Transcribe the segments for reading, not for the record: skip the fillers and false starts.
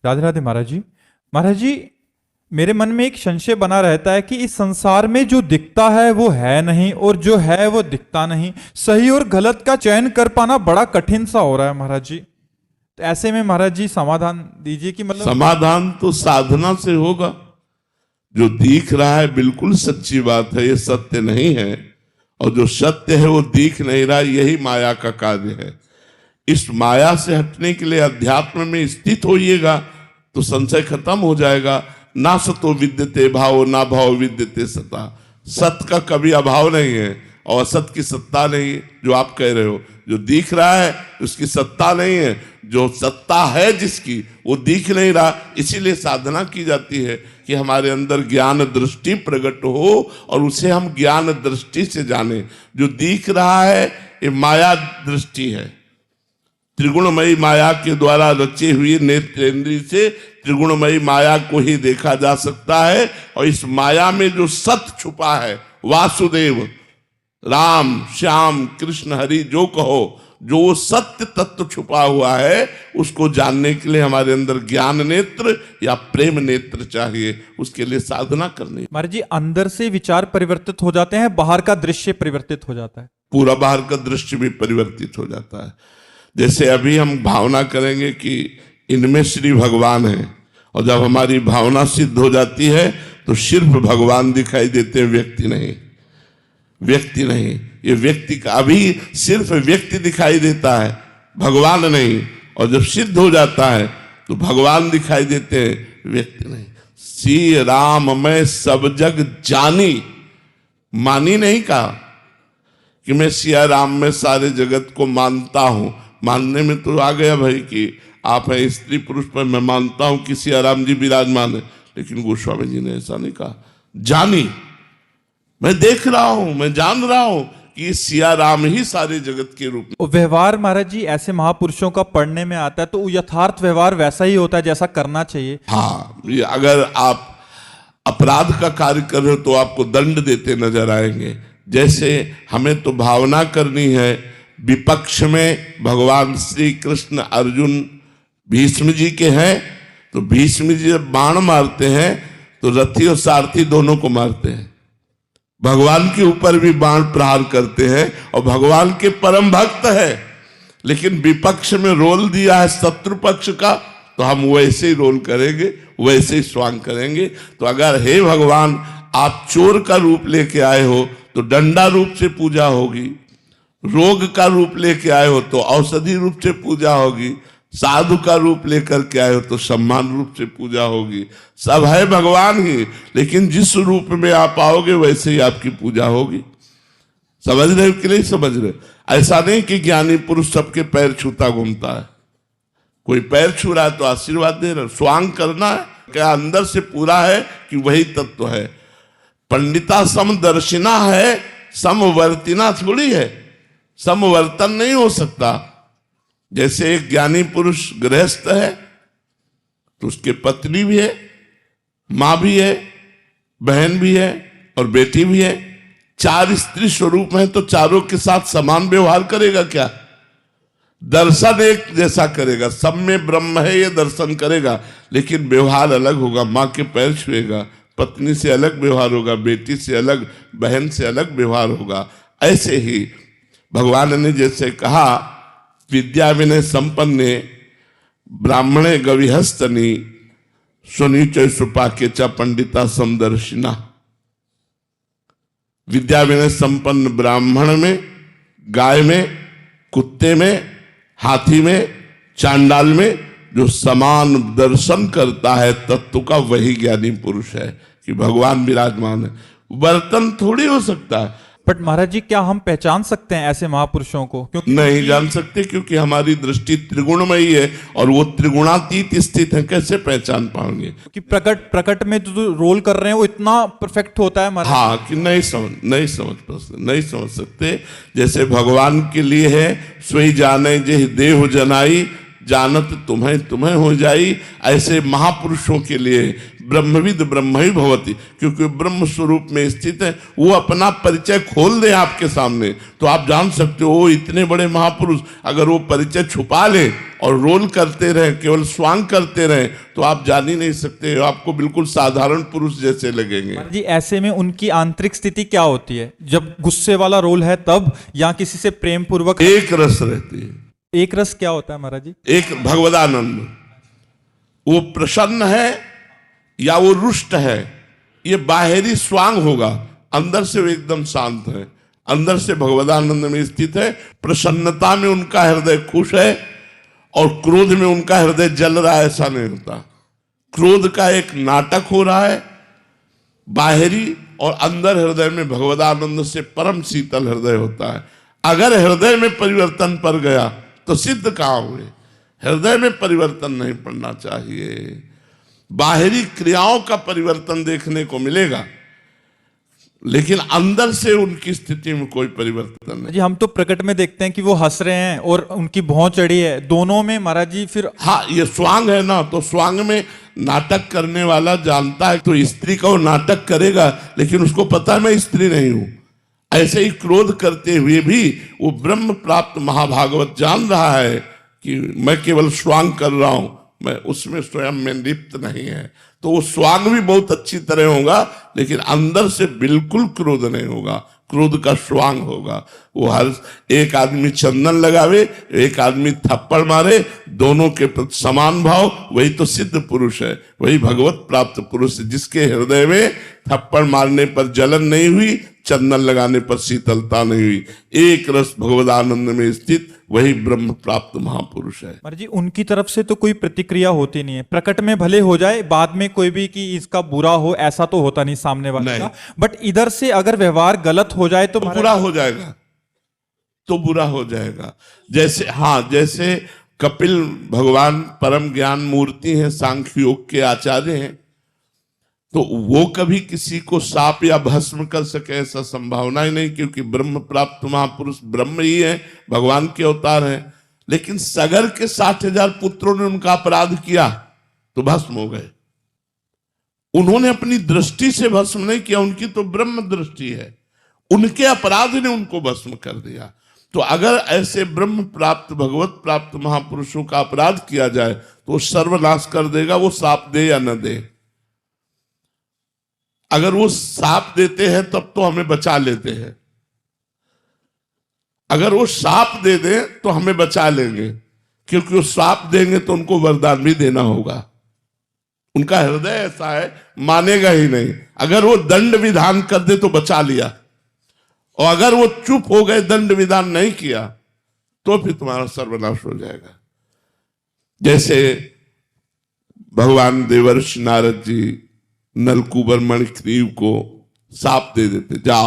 राधे राधे महाराज जी। महाराज जी, मेरे मन में एक संशय बना रहता है कि इस संसार में जो दिखता है वो है नहीं और जो है वो दिखता नहीं। सही और गलत का चयन कर पाना बड़ा कठिन सा हो रहा है महाराज जी। तो ऐसे में महाराज जी समाधान दीजिए कि मतलब समाधान तो साधना से होगा। जो दिख रहा है बिल्कुल सच्ची बात है, ये सत्य नहीं है, और जो सत्य है वो दिख नहीं रहा, यही माया का कार्य है। इस माया से हटने के लिए अध्यात्म में स्थित होइएगा तो संशय खत्म हो जाएगा। ना सतो विद्यते भाव, ना भाव विद्यते सता। सत का कभी अभाव नहीं है और असत की सत्ता नहीं है। जो आप कह रहे हो, जो दिख रहा है उसकी सत्ता नहीं है, जो सत्ता है जिसकी वो दिख नहीं रहा। इसीलिए साधना की जाती है कि हमारे अंदर ज्ञान दृष्टि प्रकट हो और उसे हम ज्ञान दृष्टि से जाने। जो दिख रहा है ये माया दृष्टि है, त्रिगुणमयी माया के द्वारा रची हुई नेत्रेंद्रिय से त्रिगुणमयी माया को ही देखा जा सकता है। और इस माया में जो सत्य छुपा है, वासुदेव, राम, श्याम, कृष्ण, हरि जो कहो, जो सत्य तत्व छुपा हुआ है उसको जानने के लिए हमारे अंदर ज्ञान नेत्र या प्रेम नेत्र चाहिए। उसके लिए साधना करनी। महाराज जी, अंदर से विचार परिवर्तित हो जाते हैं, बाहर का दृश्य परिवर्तित हो जाता है। पूरा बाहर का दृश्य भी परिवर्तित हो जाता है। जैसे अभी हम भावना करेंगे कि इनमें श्री भगवान है, और जब हमारी भावना सिद्ध हो जाती है तो सिर्फ भगवान दिखाई देते हैं, व्यक्ति नहीं। व्यक्ति नहीं, ये व्यक्ति का अभी सिर्फ व्यक्ति दिखाई देता है, भगवान नहीं। और जब सिद्ध हो जाता है तो भगवान दिखाई देते हैं, व्यक्ति नहीं। श्री राम मैं सब जग जानी, मानी नहीं कहा कि मैं सिया राम में सारे जगत को मानता हूं। मानने में तो आ गया भाई कि आप है स्त्री पुरुष पर मैं मानता हूं कि सिया राम जी विराजमान है, लेकिन गोस्वामी जी ने ऐसा नहीं कहा। जानी, मैं देख रहा हूं, मैं जान रहा हूं कि सिया राम ही सारे जगत के रूप में। व्यवहार महाराज जी ऐसे महापुरुषों का पढ़ने में आता है तो यथार्थ व्यवहार वैसा ही होता है जैसा करना चाहिए। हाँ, अगर आप अपराध का कार्य कर रहे हो तो आपको दंड देते नजर आएंगे। जैसे हमें तो भावना करनी है, विपक्ष में भगवान श्री कृष्ण अर्जुन भीष्म जी के हैं, तो भीष्म जी जब बाण मारते हैं तो रथी और सारथी दोनों को मारते हैं। भगवान के ऊपर भी बाण प्रहार करते हैं और भगवान के परम भक्त है, लेकिन विपक्ष में रोल दिया है शत्रु पक्ष का, तो हम वैसे ही रोल करेंगे, वैसे ही स्वांग करेंगे। तो अगर हे भगवान आप चोर का रूप लेके आए हो तो डंडा रूप से पूजा होगी, रोग का रूप लेके आए हो तो औषधि रूप से पूजा होगी, साधु का रूप लेकर के आए हो तो सम्मान रूप से पूजा होगी। सब है भगवान ही, लेकिन जिस रूप में आप आओगे वैसे ही आपकी पूजा होगी। समझ रहे हो कि नहीं समझ रहे? ऐसा नहीं कि ज्ञानी पुरुष सबके पैर छूता घूमता है। कोई पैर छू रहा है तो आशीर्वाद दे रहा है, स्वांग करना है, क्या अंदर से पूरा है कि वही तत्व है। पंडिता समदर्शिना है, समवर्तिना थोड़ी है, समवर्तन नहीं हो सकता। जैसे एक ज्ञानी पुरुष गृहस्थ है तो उसके पत्नी भी है, मां भी है, बहन भी है और बेटी भी है। चार स्त्री स्वरूप है तो चारों के साथ समान व्यवहार करेगा क्या? दर्शन एक जैसा करेगा, सब में ब्रह्म है ये दर्शन करेगा, लेकिन व्यवहार अलग होगा। मां के पैर छुएगा, पत्नी से अलग व्यवहार होगा, बेटी से अलग, बहन से अलग व्यवहार होगा। ऐसे ही भगवान ने जैसे कहा विद्या विनय संपन्ने ब्राह्मणे गविहस्तनी सुनीचय सुपाके च पंडिता समदर्शिना। विद्या विनय संपन्न ब्राह्मण में, गाय में, कुत्ते में, हाथी में, चांडाल में जो समान दर्शन करता है तत्व का, वही ज्ञानी पुरुष है कि भगवान विराजमान है। बर्तन थोड़ी हो सकता है। बट महाराज जी, क्या हम पहचान सकते हैं ऐसे महापुरुषों को? क्योंकि नहीं जान सकते, क्योंकि हमारी दृष्टि त्रिगुणमयी है और वो त्रिगुणातीत स्थित है। कैसे पहचान पाएंगे? कि प्रकट में जो रोल कर रहे हैं वो इतना परफेक्ट होता है महाराज। हाँ, कि नहीं समझ सकते। जैसे भगवान के लिए है सोई जाने जे देह जनाई, जानत तुम्हें तुम्हें हो जाई। ऐसे महापुरुषों के लिए ब्रह्मविद ब्रह्म ही भवति, क्योंकि ब्रह्म स्वरूप में स्थित है। वो अपना परिचय खोल दे आपके सामने तो आप जान सकते हो वो इतने बड़े महापुरुष। अगर वो परिचय छुपा ले और रोल करते रहे, केवल स्वांग करते रहे, तो आप जान ही नहीं सकते, आपको बिल्कुल साधारण पुरुष जैसे लगेंगे। महाराज जी ऐसे में उनकी आंतरिक स्थिति क्या होती है? जब गुस्से वाला रोल है तब, या किसी से प्रेम पूर्वक? एक रस रहती है। एक रस क्या होता है महाराज जी? एक भगवदानंद। वो प्रसन्न है या वो रुष्ट है, ये बाहरी स्वांग होगा, अंदर से वो एकदम शांत है, अंदर से भगवदानंद में स्थित है। प्रसन्नता में उनका हृदय खुश है और क्रोध में उनका हृदय जल रहा है, ऐसा नहीं होता। क्रोध का एक नाटक हो रहा है बाहरी, और अंदर हृदय में भगवदानंद से परम शीतल हृदय होता है। अगर हृदय में परिवर्तन पड़ गया तो सिद्ध कहां हुए? हृदय में परिवर्तन नहीं पड़ना चाहिए, बाहरी क्रियाओं का परिवर्तन देखने को मिलेगा, लेकिन अंदर से उनकी स्थिति में कोई परिवर्तन नहीं। जी हम तो प्रकट में देखते हैं कि वो हंस रहे हैं और उनकी भौं चढ़ी है, दोनों में महाराज जी फिर। हाँ, ये स्वांग है ना, तो स्वांग में नाटक करने वाला जानता है, तो स्त्री का वो नाटक करेगा, लेकिन उसको पता है मैं स्त्री नहीं हूं। ऐसे ही क्रोध करते हुए भी वो ब्रह्म प्राप्त महाभागवत जान रहा है कि मैं केवल स्वांग कर रहा हूं, मैं उसमें स्वयं में लिप्त नहीं है। तो वो स्वांग भी बहुत अच्छी तरह होगा, लेकिन अंदर से बिल्कुल क्रोध नहीं होगा, क्रोध का स्वांग होगा। वो हर एक आदमी चंदन लगावे, एक आदमी थप्पड़ मारे, दोनों के प्रति समान भाव, वही तो सिद्ध पुरुष है, वही भगवत प्राप्त पुरुष है, जिसके हृदय में थप्पड़ मारने पर जलन नहीं हुई, चंदन लगाने पर शीतलता नहीं हुई, एक रस भगवदानंद में स्थित वही ब्रह्म प्राप्त महापुरुष है। महाराज जी उनकी तरफ से तो कोई प्रतिक्रिया होती नहीं है, प्रकट में भले हो जाए, बाद में कोई भी कि इसका बुरा हो, ऐसा तो होता नहीं सामने वाले का। बट इधर से अगर व्यवहार गलत हो जाए तो बुरा हो जाएगा, तो बुरा हो जाएगा। जैसे हाँ, जैसे कपिल भगवान परम ज्ञान मूर्ति हैं, सांख्य योग के आचार्य हैं, तो वो कभी किसी को साप या भस्म कर सके ऐसा संभावना ही नहीं, क्योंकि ब्रह्म प्राप्त महापुरुष ब्रह्म ही है, भगवान के अवतार हैं। लेकिन सगर के 60,000 पुत्रों ने उनका अपराध किया तो भस्म हो गए। उन्होंने अपनी दृष्टि से भस्म नहीं किया, उनकी तो ब्रह्म दृष्टि है, उनके अपराध ने उनको भस्म कर दिया। तो अगर ऐसे ब्रह्म प्राप्त भगवत प्राप्त महापुरुषों का अपराध किया जाए तो वो सर्वनाश कर देगा, वो साप दे या न दे। अगर वो साप देते हैं तब तो हमें बचा लेते हैं, अगर वो साप दे दे तो हमें बचा लेंगे, क्योंकि वो साप देंगे तो उनको वरदान भी देना होगा। उनका हृदय ऐसा है, मानेगा ही नहीं। अगर वो दंड विधान कर दे तो बचा लिया, और अगर वो चुप हो गए, दंड विधान नहीं किया, तो फिर तुम्हारा सर्वनाश हो जाएगा। जैसे भगवान देवर्षि नारद जी नलकूबर मणिग्रीव को साप दे देते, जा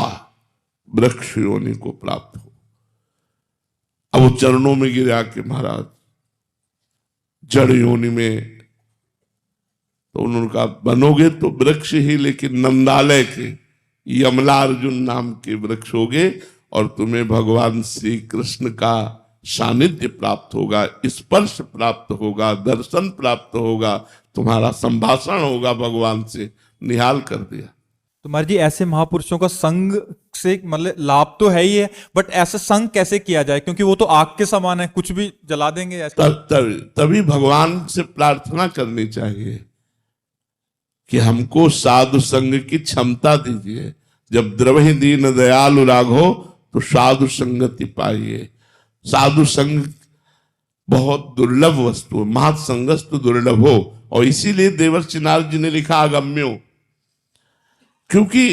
वृक्ष योनि को प्राप्त हो। अब वो चरणों में गिरा के महाराज जड़ योनि में, तो उन्होंने कहा बनोगे तो वृक्ष ही, लेकिन नंदालय के यमलार्जुन नाम के वृक्ष होगे, और तुम्हें भगवान श्री कृष्ण का सानिध्य प्राप्त होगा, स्पर्श प्राप्त होगा, दर्शन प्राप्त होगा, तुम्हारा संभाषण होगा भगवान से। निहाल कर दिया। तो महाराज जी ऐसे महापुरुषों का संग से मतलब लाभ तो है ही है, बट ऐसा संग कैसे किया जाए? क्योंकि वो तो आग के समान है, कुछ भी जला देंगे ऐसा। तभी भगवान से प्रार्थना करनी चाहिए कि हमको साधु संग की क्षमता दीजिए। जब द्रवहि दीन दयालु राघो तो साधु संगति पाइए। साधु संग बहुत दुर्लभ वस्तु है, महत्संगस्तु दुर्लभ हो, और इसीलिए देवर्षि नारद जी ने लिखा अगम्यो, क्योंकि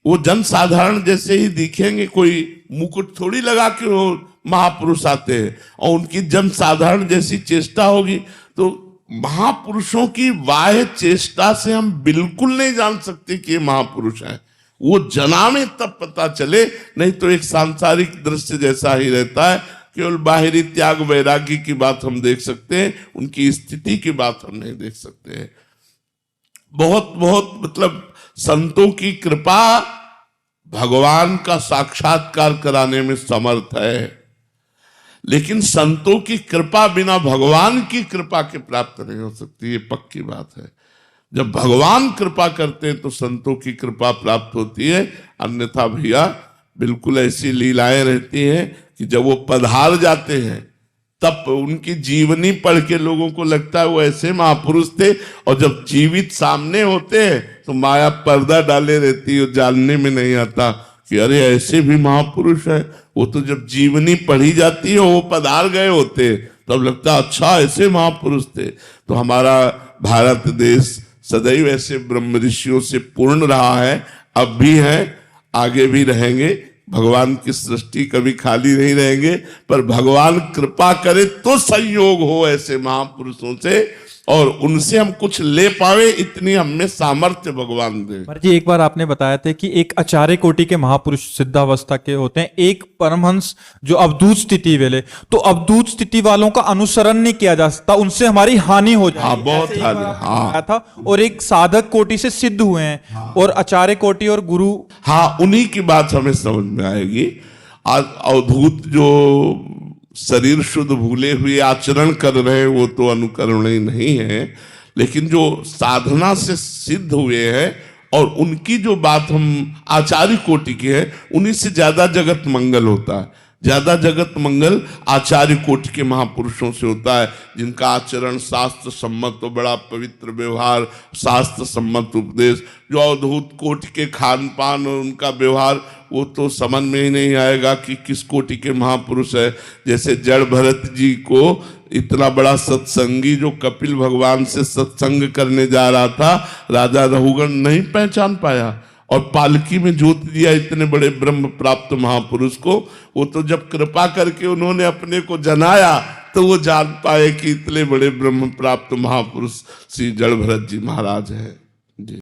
वो जन साधारण जैसे ही दिखेंगे, कोई मुकुट थोड़ी लगा के वो महापुरुष आते हैं, और उनकी जन साधारण जैसी चेष्टा होगी। तो महापुरुषों की बाह्य चेष्टा से हम बिल्कुल नहीं जान सकते कि ये महापुरुष हैं, वो जनामे तब पता चले, नहीं तो एक सांसारिक दृश्य जैसा ही रहता है। केवल बाहरी त्याग वैराग्य की बात हम देख सकते हैं, उनकी स्थिति की बात हम नहीं देख सकते हैं। बहुत बहुत मतलब संतों की कृपा भगवान का साक्षात्कार कराने में समर्थ है, लेकिन संतों की कृपा बिना भगवान की कृपा के प्राप्त नहीं हो सकती, ये पक्की बात है। जब भगवान कृपा करते हैं तो संतों की कृपा प्राप्त होती है, अन्यथा भैया बिल्कुल ऐसी लीलाएं रहती हैं कि जब वो पधार जाते हैं तब उनकी जीवनी पढ़ के लोगों को लगता है वो ऐसे महापुरुष थे, और जब जीवित सामने होते हैं तो माया पर्दा डाले रहती है, जानने में नहीं आता कि अरे ऐसे भी महापुरुष है। वो तो जब जीवनी पढ़ी जाती है, वो पधार गए होते तब लगता अच्छा ऐसे महापुरुष थे। तो हमारा भारत देश सदैव ऐसे ब्रह्म ऋषियों से पूर्ण रहा है, अब भी है, आगे भी रहेंगे। भगवान की सृष्टि कभी खाली नहीं रहेंगे, पर भगवान कृपा करे तो संयोग हो ऐसे महापुरुषों से, और उनसे हम कुछ ले पावे इतनी हमें सामर्थ्य भगवान दे। महाराज जी, एक बार आपने बताया था कि एक आचार्य कोटि के महापुरुष सिद्धावस्था के होते हैं, एक परमहंस जो अवधूत स्थिति वाले, तो अवधूत स्थिति वालों का अनुसरण नहीं किया जा सकता, उनसे हमारी हानि हो जाती है। हाँ, बहुत ऐसे एक हानि, बार आपने हाँ। बताया था। और एक साधक कोटि से सिद्ध हुए हैं, और आचार्य कोटि और गुरु, हाँ, उन्हीं की बात हमें समझ में आएगी। आज अवधूत जो शरीर शुद्ध भूले हुए आचरण कर रहे हैं वो तो अनुकरणीय नहीं है, लेकिन जो साधना से सिद्ध हुए हैं और उनकी जो बात हम आचार्य कोटि की है, उन्हीं से ज्यादा जगत मंगल होता है। ज्यादा जगत मंगल आचार्य कोटि के महापुरुषों से होता है, जिनका आचरण शास्त्र सम्मत, तो बड़ा पवित्र व्यवहार, शास्त्र सम्मत उपदेश। जो अवधूत कोटि के खान पान और उनका व्यवहार, वो तो समझ में ही नहीं आएगा कि किस कोटि के महापुरुष है। जैसे जड़ भरत जी को इतना बड़ा सत्संगी जो कपिल भगवान से सत्संग करने जा रहा था, राजा रघुगण नहीं पहचान पाया, और पालकी में जोत दिया इतने बड़े ब्रह्म प्राप्त महापुरुष को। वो तो जब कृपा करके उन्होंने अपने को जनाया तो वो जान पाए कि इतने बड़े ब्रह्म प्राप्त महापुरुष श्री जड़ भरत जी महाराज हैं।